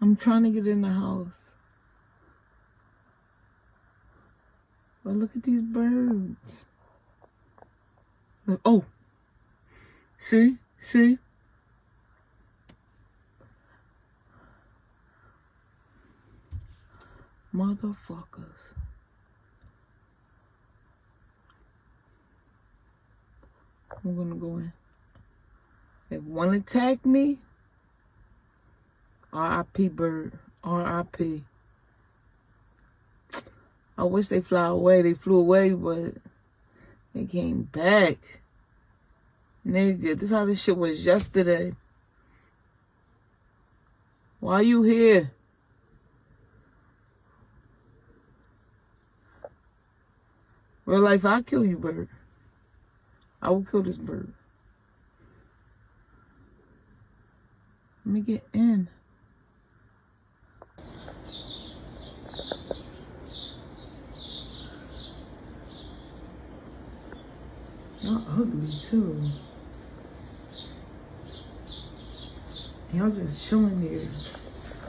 I'm trying to get in the house. But look at these birds. Look, oh. See? See? Motherfuckers. I'm gonna go in. If one attack me, R.I.P. bird. R.I.P. I wish they fly away. They flew away, but they came back. Nigga, this how this shit was yesterday. Why you here? Real life, I'll kill you, bird. I will kill this bird. Let me get in. Y'all ugly too. Y'all just chilling here.